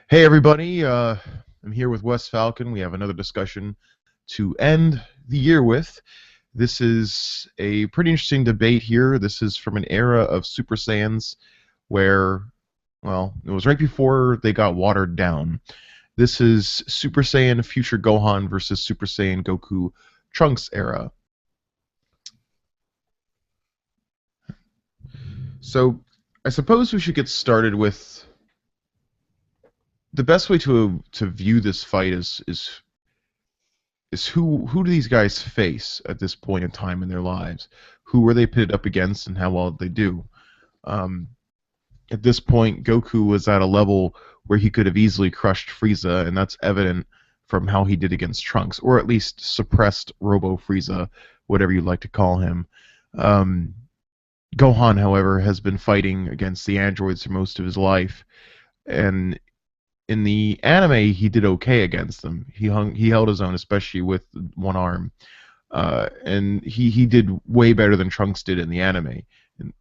Hey everybody, I'm here with Wes Falcon. We have another discussion to end the year with. This is a pretty interesting debate here. This is from an era of Super Saiyans where, well, it was right before they got watered down. This is Super Saiyan Future Gohan versus Super Saiyan Goku Trunks era. So, I suppose we should get started with the best way to view this fight is who do these guys face at this point in time in their lives? Who were they pitted up against, and how well did they do? Um, at this point, Goku was at a level where he could have easily crushed Frieza, and that's evident from how he did against Trunks, or at least suppressed Robo Frieza, whatever you'd like to call him. Um, Gohan, however, has been fighting against the androids for most of his life, and in the anime, he did okay against them. He held his own, especially with one arm, and he did way better than Trunks did in the anime. And,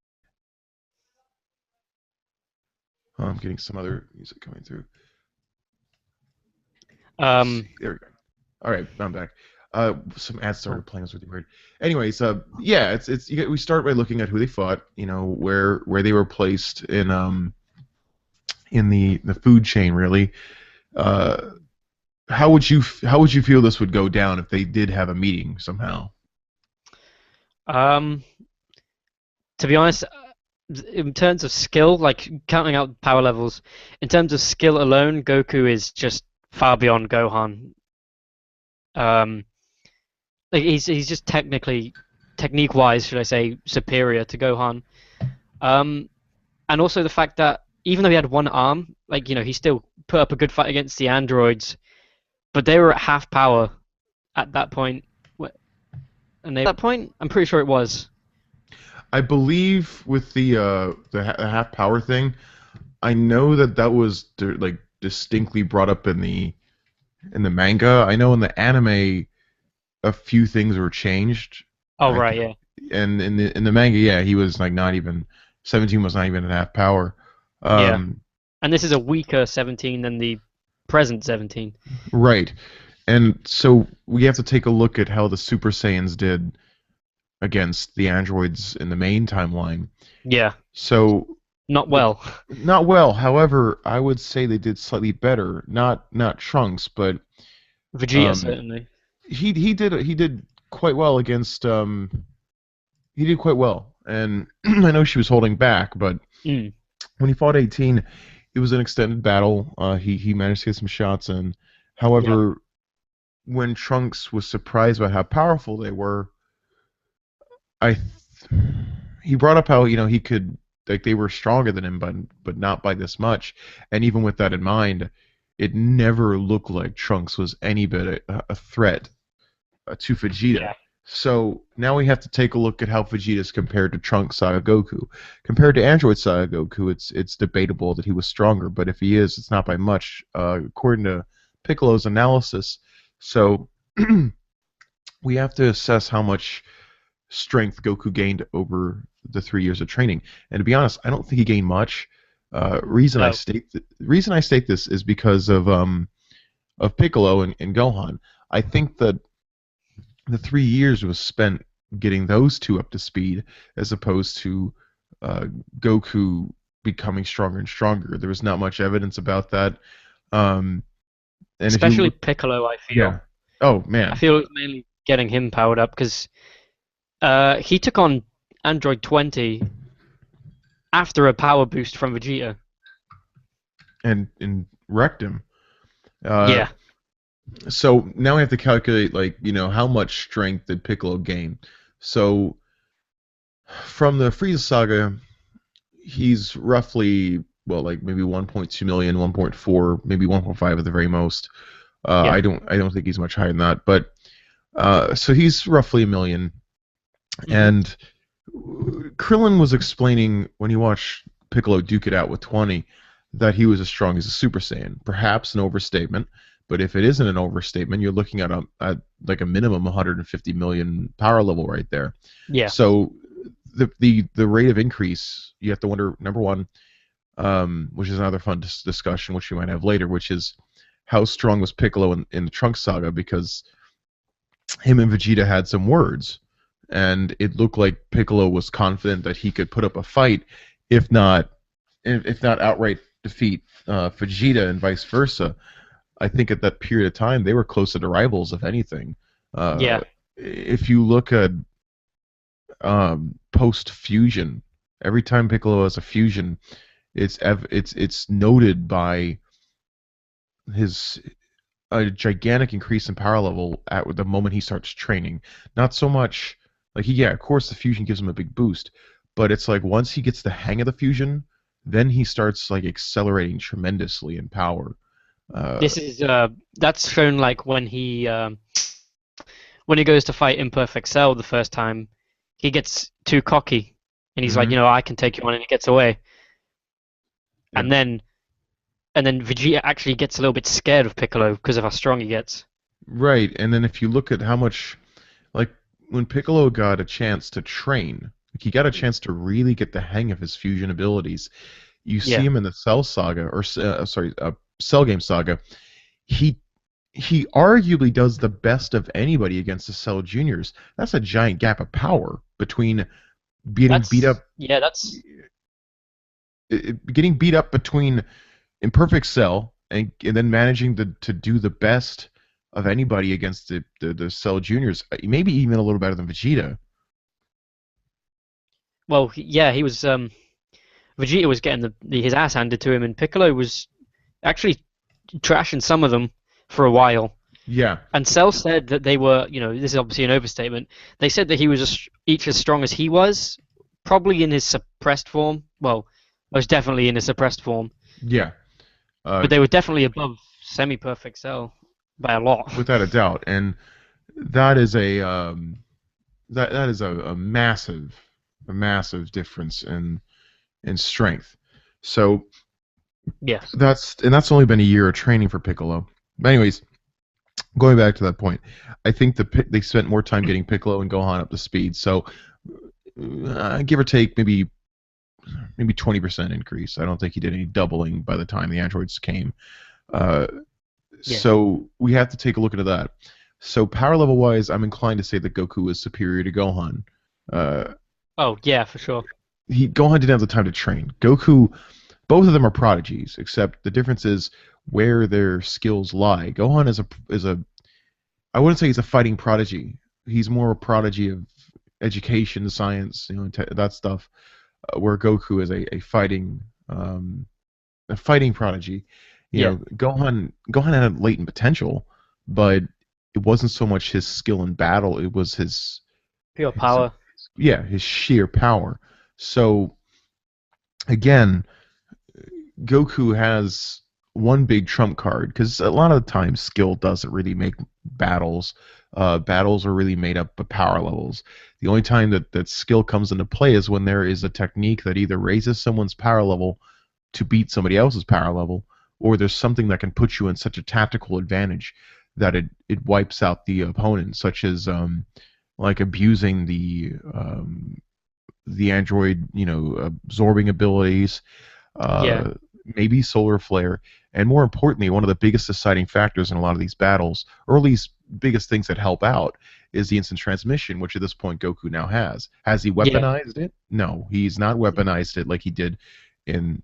oh, I'm getting some other music coming through. Let's Um, see. There we go. All right, I'm back. Some ads started playing. It was really weird. Anyways, yeah, we start by looking at who they fought. You know where they were placed in the food chain, really. Uh, how would you feel this would go down if they did have a meeting somehow? um, to be honest, in terms of skill, like counting out power levels, in terms of skill alone, Goku is just far beyond Gohan. Um, like he's just technique-wise, should I say, superior to Gohan. Um, and also the fact that even though he had one arm, like he still put up a good fight against the androids, but they were at half power at that point. And at that point, I'm pretty sure it was. I believe with the half power thing, I know that was like distinctly brought up in the manga. I know in the anime a few things were changed. Oh I right, th- yeah, and in the manga, yeah, he was like not even 17 was not even at half power. yeah. Um, And this is a weaker 17 than the present 17. right. And so we have to take a look at how the Super Saiyans did against the androids in the main timeline. Yeah, So not the well. not well. However, I would say they did slightly better. Not Trunks, but Vegeta um, certainly. he did quite well against he did quite well. And I know she was holding back, but Mm, when he fought 18, it was an extended battle. He managed to get some shots in. yeah, However, when Trunks was surprised by how powerful they were, I he brought up how he could like they were stronger than him, but not by this much. And even with that in mind, it never looked like Trunks was any bit a threat to Vegeta. yeah. So now we have to take a look at how Vegeta's compared to Trunks Saga Goku. Compared to Android Saga Goku, it's debatable that he was stronger, but if he is, it's not by much, according to Piccolo's analysis. So we have to assess how much strength Goku gained over the 3 years of training. And to be honest, I don't think he gained much. No, Reason I state this is because of Piccolo and Gohan. I think that the 3 years was spent getting those two up to speed, as opposed to uh, Goku becoming stronger and stronger. There was not much evidence about that. Um, and if you especially look, Piccolo. I yeah. feel. Oh I man, feel it's mainly getting him powered up because he took on Android 20 after a power boost from Vegeta. and wrecked him. Uh, Yeah, so now we have to calculate like how much strength did Piccolo gain. So from the Frieza saga, he's roughly well like maybe 1.2 million, 1.4, maybe 1.5 at the very most. yeah, I don't think he's much higher than that, but so he's roughly a million. hmm And Krillin was explaining when he watched Piccolo duke it out with 20 that he was as strong as a Super Saiyan. Perhaps an overstatement, but if it isn't an overstatement, you're looking at like a minimum 150 million power level right there. yeah, So the rate of increase, you have to wonder, number one, which is another fun discussion, which we might have later, which is how strong was Piccolo in the Trunks saga, because him and Vegeta had some words, and it looked like Piccolo was confident that he could put up a fight, if not if not outright defeat Vegeta and vice versa. I think at that period of time they were closer to rivals, if anything. Uh, Yeah. if you look at post fusion, every time Piccolo has a fusion, it's noted by his a gigantic increase in power level at the moment he starts training. Not so much like yeah, of course the fusion gives him a big boost, but it's like once he gets the hang of the fusion, then he starts like accelerating tremendously in power. Uh, This is that's shown like when he goes to fight Imperfect Cell the first time, he gets too cocky and he's like, mhm, I can take you on, and he gets away. yeah, And then Vegeta actually gets a little bit scared of Piccolo because of how strong he gets. right. And then if you look at how much like when Piccolo got a chance to train, like he got a chance to really get the hang of his fusion abilities. You see Yeah. him in the Cell Saga, or Cell Game Saga. He he arguably does the best of anybody against the Cell Juniors. That's a giant gap of power between getting beat That's up, yeah, that's getting beat up between Imperfect Cell and then managing to do the best of anybody against the Cell Juniors. Maybe even a little better than Vegeta. well, yeah, he was Vegeta was getting his ass handed to him, and Piccolo was actually trashing some of them for a while. Yeah, And Cell said that they were, this is obviously an overstatement. They said that he was each as strong as he was, probably in his suppressed form. Well, most definitely in his suppressed form, yeah, uh, but they were definitely above semi-perfect Cell by a lot. without a doubt. And that is that is a massive difference in strength. So Yes. that's only been a year of training for Piccolo. But anyways, going back to that point, I think they spent more time getting Piccolo and Gohan up to speed. So give or take maybe 20% increase. I don't think he did any doubling by the time the androids came. Uh, Yeah. so we have to take a look into that. So power level wise, I'm inclined to say that Goku is superior to Gohan. Uh, Oh, yeah, for sure. Gohan didn't have the time to train. Goku, both of them are prodigies, except the difference is where their skills lie. Gohan is a I wouldn't say he's a fighting prodigy. He's more a prodigy of education, science, that stuff. Where Goku is a fighting prodigy. Yeah. Gohan had latent potential, but it wasn't so much his skill in battle. It was Pure his power. yeah, his sheer power. So again, Goku has one big trump card because a lot of the times skill doesn't really make battles. Battles are really made up of power levels. The only time that skill comes into play is when there is a technique that either raises someone's power level to beat somebody else's power level, or there's something that can put you in such a tactical advantage that it wipes out the opponent, such as like abusing the android, absorbing abilities, Yeah. uh, maybe solar flare, and more importantly, one of the biggest deciding factors in a lot of these battles, or at least biggest things that help out, is the instant transmission, which at this point Goku now has. Has he Yeah. weaponized it? No, he's not weaponized it like he did in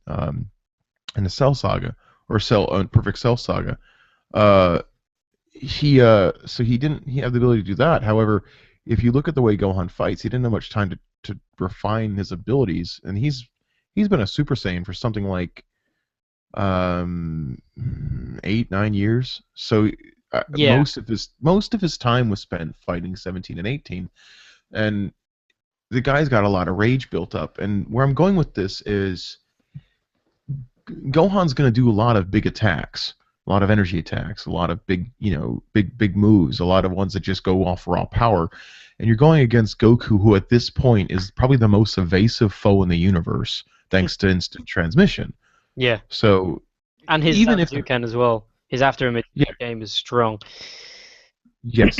in the Cell Saga or Cell Perfect Cell Saga. Uh, he didn't he have the ability to do that. However, if you look at the way Gohan fights, he didn't have much time to refine his abilities, and he's been a Super Saiyan for something like 8 9 years. So Yeah. most of his time was spent fighting 17 and 18, and the guy's got a lot of rage built up. And where I'm going with this is Gohan's going to do a lot of big attacks, a lot of energy attacks, a lot of big, big moves, a lot of ones that just go off raw power. And you're going against Goku, who at this point is probably the most evasive foe in the universe, thanks to instant transmission. Yeah. So And his even if Zanzukan as well. His after image yeah, game is strong. yes.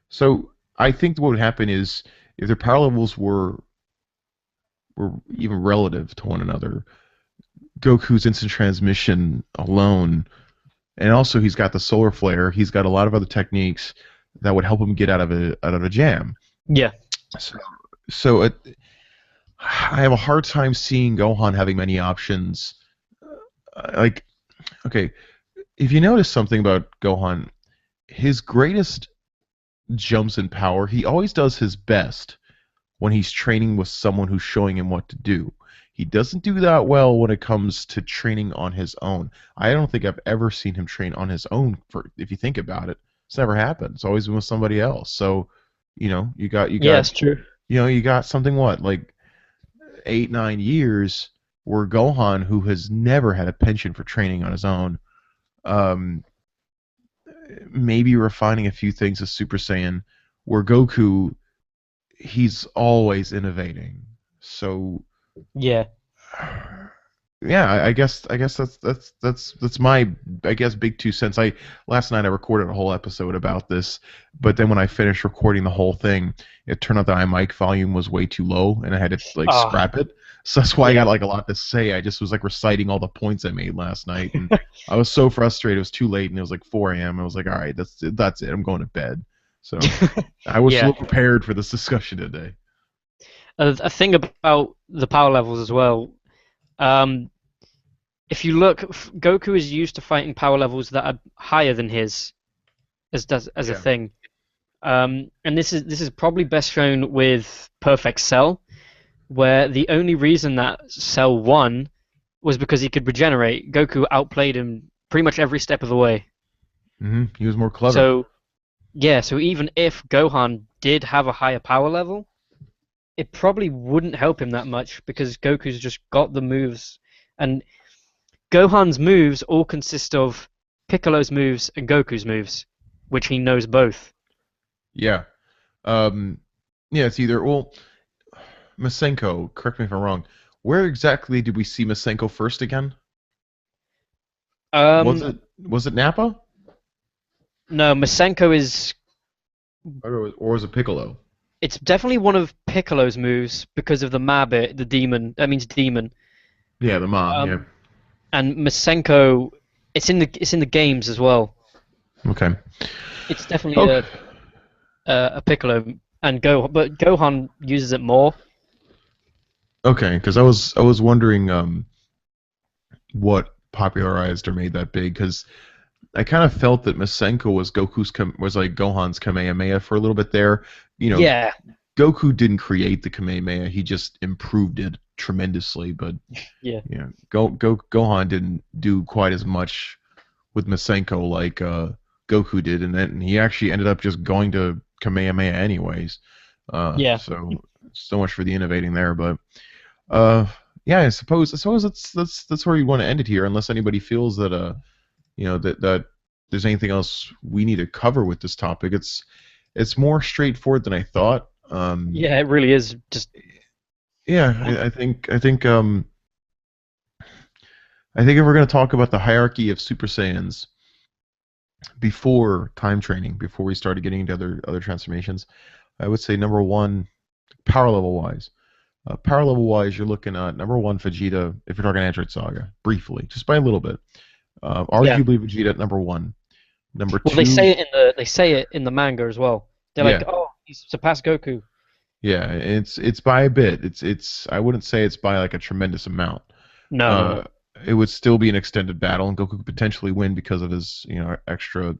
So I think what would happen is if their power levels were even relative to one another, Goku's instant transmission alone, and also he's got the solar flare. He's got a lot of other techniques that would help him get out of a jam. Yeah. So, so I have a hard time seeing Gohan having many options. Like, okay, if you notice something about Gohan, his greatest jumps in power, he always does his best when he's training with someone who's showing him what to do. He doesn't do that well when it comes to training on his own. I don't think I've ever seen him train on his own. For if you think about it, it's never happened. It's always been with somebody else. So, Yeah, it's true. you got something what like 8 9 years where Gohan, who has never had a penchant for training on his own, um, maybe refining a few things as Super Saiyan, where Goku, he's always innovating. So Yeah. yeah, I guess that's my I guess big 2 cents. I last night I recorded a whole episode about this, but then when I finished recording the whole thing, it turned out that my mic volume was way too low and I had to like Ah, scrap it. So that's why I got yeah. like a lot to say. I just was like reciting all the points I made last night, and I was so frustrated. It was too late, and it was like 4 a.m. I was like, all right, that's it. I'm going to bed. So I was Yeah. so prepared for this discussion today. A thing about the power levels as well. Um, if you look, Goku is used to fighting power levels that are higher than his as a Yeah. thing. And this is probably best shown with Perfect Cell, where the only reason that Cell won was because he could regenerate. Goku outplayed him pretty much every step of the way. He was more clever. So yeah, so even if Gohan did have a higher power level, it probably wouldn't help him that much because Goku's just got the moves, and Gohan's moves all consist of Piccolo's moves and Goku's moves, which he knows both. Yeah. Um, yeah, it's either well, Masenko. Correct me if I'm wrong. Where exactly did we see Masenko first again? Was Um, it Nappa no, Masenko is or was it Piccolo? it's definitely one of Piccolo's moves because of the Ma bit, the demon. That means demon. Yeah, the Ma. Yeah. Um, and Masenko, it's in the games as well. Okay. It's definitely Okay. a Piccolo and but Gohan uses it more. Okay. Because I was wondering what popularized or made that big because I kind of felt that Masenko was like Gohan's Kamehameha for a little bit there. You know, Yeah, Goku didn't create the Kamehameha; he just improved it tremendously. But yeah, yeah, Gohan didn't do quite as much with Masenko like Goku did, and then he actually ended up just going to Kamehameha anyways. yeah. So much for the innovating there, but uh, yeah, I suppose that's where you want to end it here, unless anybody feels that that there's anything else we need to cover with this topic. It's more straightforward than I thought. Yeah, it really is just Yeah, I think if we're going to talk about the hierarchy of Super Saiyans before time training, before we started getting into other transformations, I would say number one, power level wise. Power level wise, you're looking at number one Vegeta, if you're talking Android Saga, briefly, just by a little bit. yeah. Arguably Vegeta at number one. Number Well, two, they say it in the manga as well. They're like, yeah, oh, he's surpassed Goku. yeah, it's by a bit. It's I wouldn't say it's by like a tremendous amount. No, no, Uh, no. it would still be an extended battle, and Goku could potentially win because of his extra.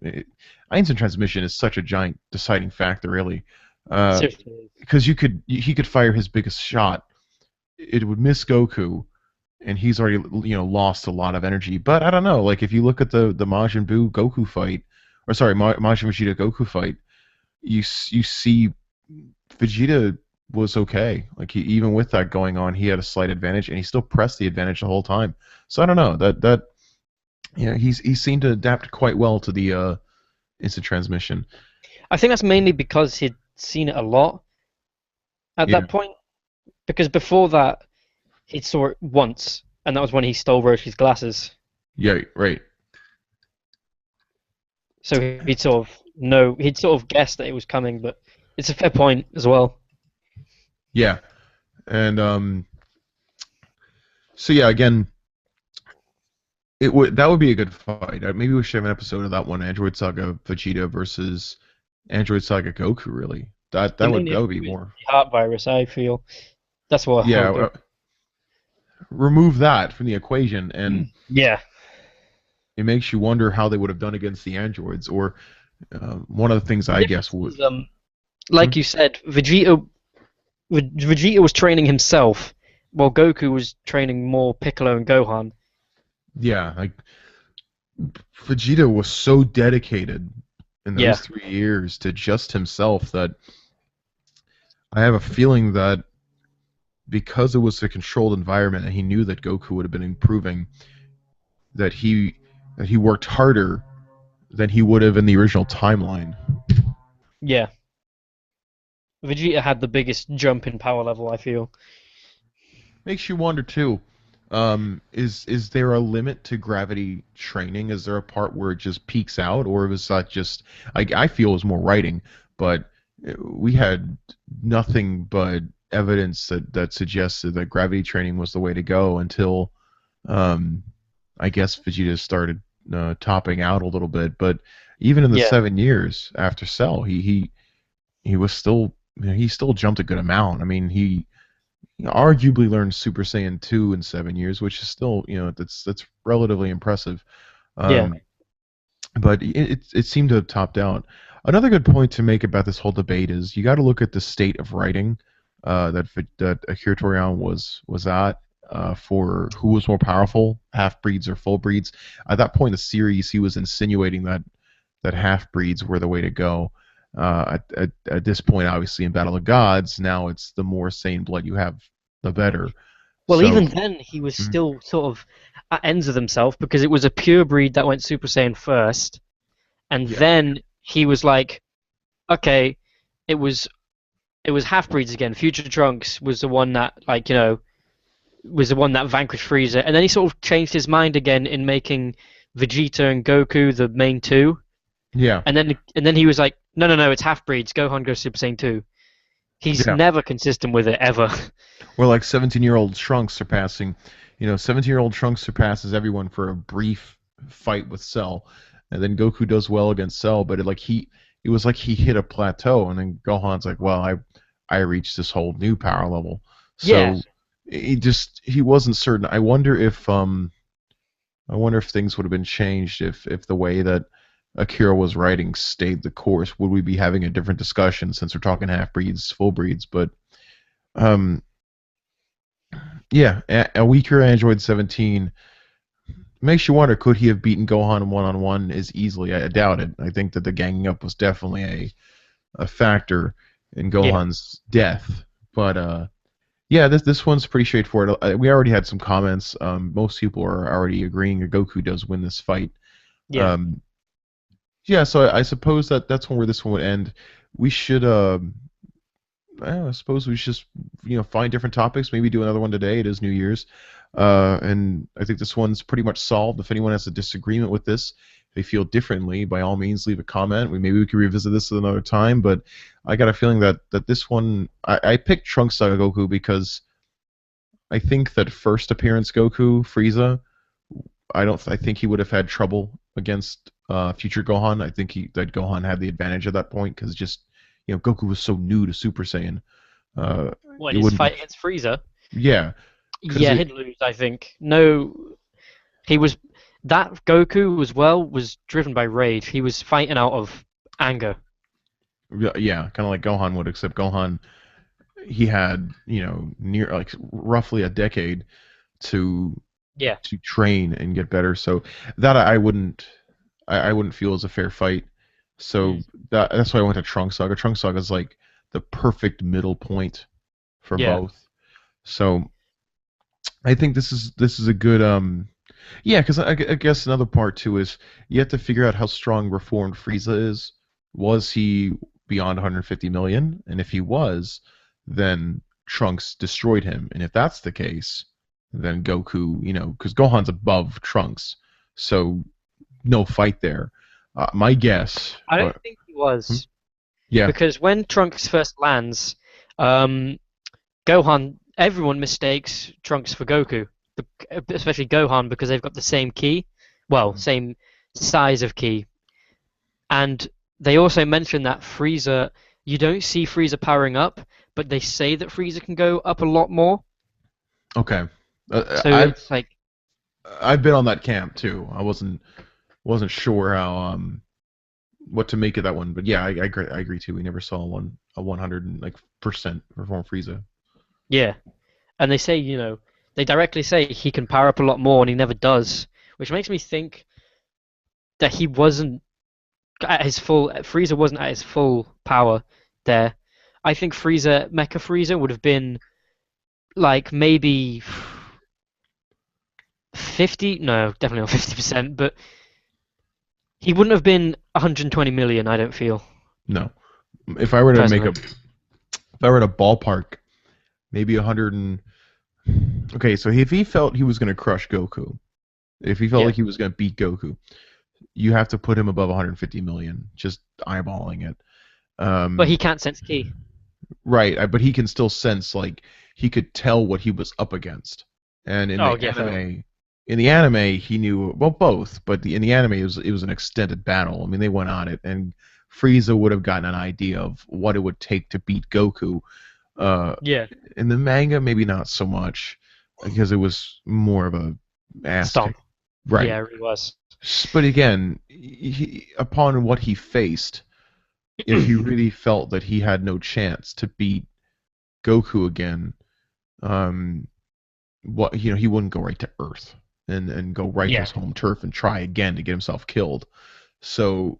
Instant transmission is such a giant deciding factor, really. Uh, Seriously. because he could fire his biggest shot, it would miss Goku, and he's already lost a lot of energy. But I don't know, like if you look at the Majin Buu Goku fight, or sorry, Majin Vegeta Goku fight, you see Vegeta was okay. Like even with that going on, he had a slight advantage, and he still pressed the advantage the whole time. So I don't know that he seemed to adapt quite well to the instant transmission. I think that's mainly because he'd seen it a lot at Yeah, that point. Because before that, he'd saw it once, and that was when he stole Roshi's glasses. yeah, right. So he'd sort of guessed that it was coming. But it's a fair point as well. Yeah, and so yeah, again. it would that would be a good fight. Maybe we should have an episode of that one, Android Saga Vegeta versus Android Saga Goku. Really, The that would main that would be issue is more. the heart virus. I feel that's what how Yeah, Goku. remove that from the equation, and Yeah, it makes you wonder how they would have done against the androids. Or one of the things the I guess difference would. is Hmm? like you said, Vegeta was training himself, while Goku was training more Piccolo and Gohan. Yeah, like Vegeta was so dedicated in Yeah, those 3 years to just himself that I have a feeling that because it was a controlled environment and he knew that Goku would have been improving, that he worked harder than he would have in the original timeline. yeah. Vegeta had the biggest jump in power level. I feel. Makes you wonder too. Is there a limit to gravity training? Is there a part where it just peaks out, or was that just? I feel it was more writing, but we had nothing but evidence that suggested that gravity training was the way to go until, um, I guess Vegeta started topping out a little bit. But even in the Yeah, 7 years after Cell, he was still he still jumped a good amount. I mean he arguably learned Super Saiyan 2 in 7 years, which is still, that's relatively impressive. yeah. Um, but it seemed to have topped out. Another good point to make about this whole debate is you got to look at the state of writing that Akira Toriyama was at for who was more powerful, half breeds or full breeds. At that point in the series, he was insinuating that half breeds were the way to go. At this point, obviously, in Battle of Gods, now it's the more sane blood you have, the better. Well, So, even then, he was mm, still sort of at ends with himself because it was a pure breed that went Super Saiyan first, and yeah, then he was like, okay, it was it was half breeds again. Future Trunks was the one that was the one that vanquished Frieza, and then he sort of changed his mind again in making Vegeta and Goku the main two, yeah, and then he was like, no, no, no, it's half breeds. Gohan goes Super Saiyan 2. He's yeah. never consistent with it ever. Or like 17-year-old Trunks surpassing, 17-year-old Trunks surpasses everyone for a brief fight with Cell, and then Goku does well against Cell, but it was like he hit a plateau, and then Gohan's like, well, I reached this whole new power level. Yeah, So he wasn't certain. I wonder if things would have been changed if the way that Akira was writing stayed the course. Would we be having a different discussion since we're talking half breeds, full breeds? But um, yeah, a weaker Android 17 makes you wonder: could he have beaten Gohan one on one as easily? I doubt it. I think that the ganging up was definitely a factor in yeah, Gohan's death. But yeah, this one's pretty straightforward. We already had some comments. Most people are already agreeing that Goku does win this fight. yeah. Um, yeah, so I suppose that's where this one would end. We should, I suppose we should just, find different topics. Maybe do another one today. It is New Year's, and I think this one's pretty much solved. If anyone has a disagreement with this, if they feel differently, by all means, leave a comment. Maybe we can revisit this at another time. But I got a feeling that this one, I picked Trunks Saga Goku because I think that first appearance Goku Frieza, I think he would have had trouble against future Gohan. I think that Gohan had the advantage at that point because just Goku was so new to Super Saiyan. Uh, What, it his wouldn't be. fight against Frieza? Yeah, because Yeah, he'd lose, I think. No, he was that Goku as well was driven by rage. He was fighting out of anger. yeah, kind of like Gohan would, except Gohan he had near like roughly a decade to Yeah. train and get better. So that I wouldn't feel as a fair fight. Mm. So that's why I went to Trunk Saga. Trunk Saga is like the perfect middle point for Yeah. both. So I think this is a good yeah, because I guess another part too is you have to figure out how strong reformed Frieza is. Was he beyond 150 million? And if he was, then Trunks destroyed him. And if that's the case, then Goku, because Gohan's above Trunks, so no fight there. My guess, I don't but think he hmm? was Yeah, because when Trunks first lands, um, Gohan, everyone mistakes Trunks for Goku. especially Gohan, because they've got the same ki, well, Mhm. same size of ki. And they also mention that Frieza, you don't see Frieza powering up, but they say that Frieza can go up a lot more. Okay. So I've it's like, I've been on that camp too. I wasn't sure how what to make of that one, but yeah, I agree too. We never saw a 100 like percent perform Frieza. yeah. And they say, they directly say he can power up a lot more, and he never does, which makes me think that he wasn't at his full. Frieza wasn't at his full power there. I think Mecha Frieza would have been like maybe 50. No, definitely not 50%, but he wouldn't have been 120 million. I don't feel No, if I were to make a personally. if I were to ballpark, maybe 100 and okay. So if he felt he was going to crush Goku, if he felt Yeah, like he was going to beat Goku, you have to put him above 150 million. Just eyeballing it. but he Um, can't sense ki. right, but he can still sense like he could tell what he was up against. And Oh yeah, fair. in the anime, he knew well both, but in the anime it was an extended battle. I mean, they went on it, and Frieza would have gotten an idea of what it would take to beat Goku. Uh, Yeah, in the manga, maybe not so much because it was more of a ass kick. stomp. Right. Yeah, it really was. But again, upon what he faced, if he really felt that he had no chance to beat Goku again, um, he wouldn't go right to Earth and go right to Yeah, his home turf and try again to get himself killed. So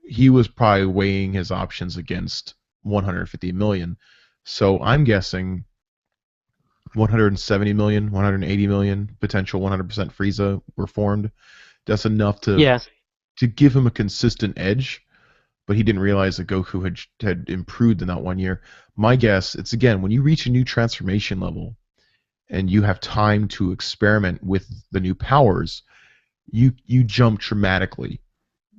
he was probably weighing his options against 150 million. So I'm guessing 170 million, 180 million potential 100% Frieza were formed. That's enough yeah, to give him a consistent edge, but he didn't realize that Goku had improved in that 1 year. My guess, it's again when you reach a new transformation level and you have time to experiment with the new powers, you jump dramatically.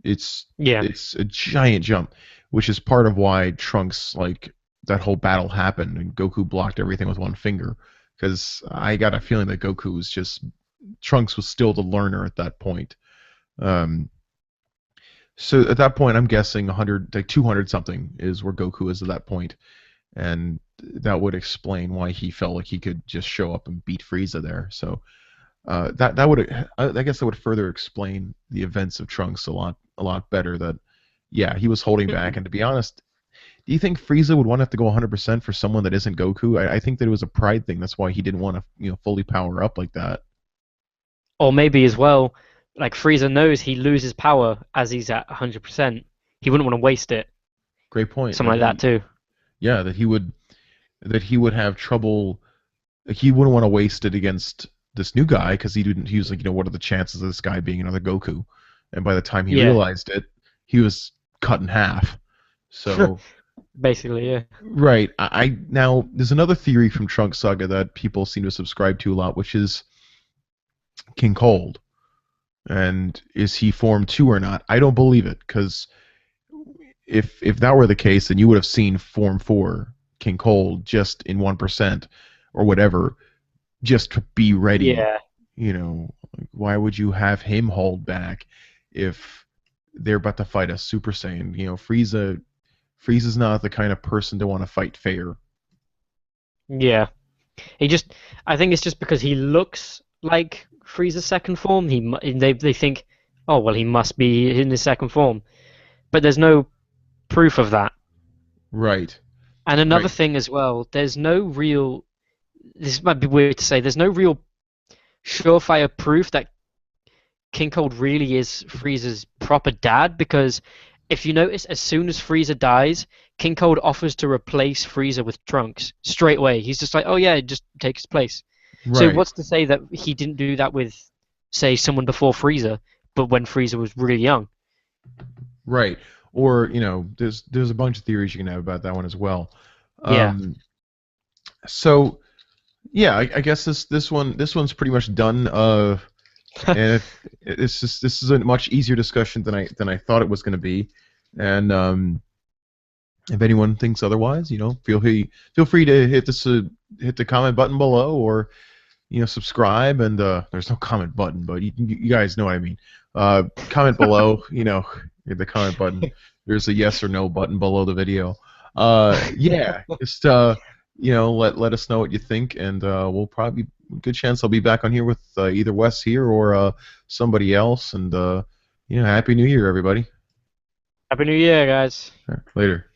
It's yeah, it's a giant jump, which is part of why Trunks like that whole battle happened and Goku blocked everything with one finger. Because I got a feeling that Goku was just Trunks was still the learner at that point. Um, so at that point, I'm guessing 100, like 200 something is where Goku is at that point, and that would explain why he felt like he could just show up and beat Frieza there. So that would I guess that would further explain the events of Trunks a lot better. That yeah, he was holding back, and to be honest, do you think Frieza would want to have to go 100% for someone that isn't Goku? I think that it was a pride thing. That's why he didn't want to fully power up like that. or maybe as well, like Frieza knows he loses power as he's at 100%. He wouldn't want to waste it. Great point. Something like that too. Yeah, that he would have trouble. Like, he wouldn't want to waste it against this new guy because he didn't. He was like, what are the chances of this guy being another Goku? And by the time he Yeah, realized it, he was cut in half. So basically, yeah. right, I now there's another theory from Trunks Saga that people seem to subscribe to a lot, which is King Cold. And is he Form 2 or not? I don't believe it because if that were the case, then you would have seen Form 4 King Cold just in 1% or whatever, just to be ready. Yeah, Why would you have him hold back if they're about to fight a Super Saiyan? Frieza's not the kind of person to want to fight fair. yeah. He just, I think it's just because he looks like Frieza's second form. They think, oh well, he must be in his second form, but there's no proof of that. Right. And another Right. thing as well, there's no real. This might be weird to say. There's no real surefire proof that King Cold really is Frieza's proper dad, because if you notice, as soon as Frieza dies, King Cold offers to replace Frieza with Trunks straight away. He's just like, oh yeah, just take his place. So Right. what's to say that he didn't do that with, say, someone before Frieza, but when Frieza was really young? Right. Or there's a bunch of theories you can have about that one as well. Yeah. Um, so yeah, I guess this one's pretty much done. And this is a much easier discussion than I thought it was going to be. And if anyone thinks otherwise, feel free to hit the comment button below, or subscribe, and there's no comment button, but you guys know what I mean. Comment below, the comment button. There's a yes or no button below the video. Yeah, just let us know what you think, and we'll probably good chance I'll be back on here with either Wes here or somebody else, and Happy New Year, everybody. Happy New Year, guys. All right, later.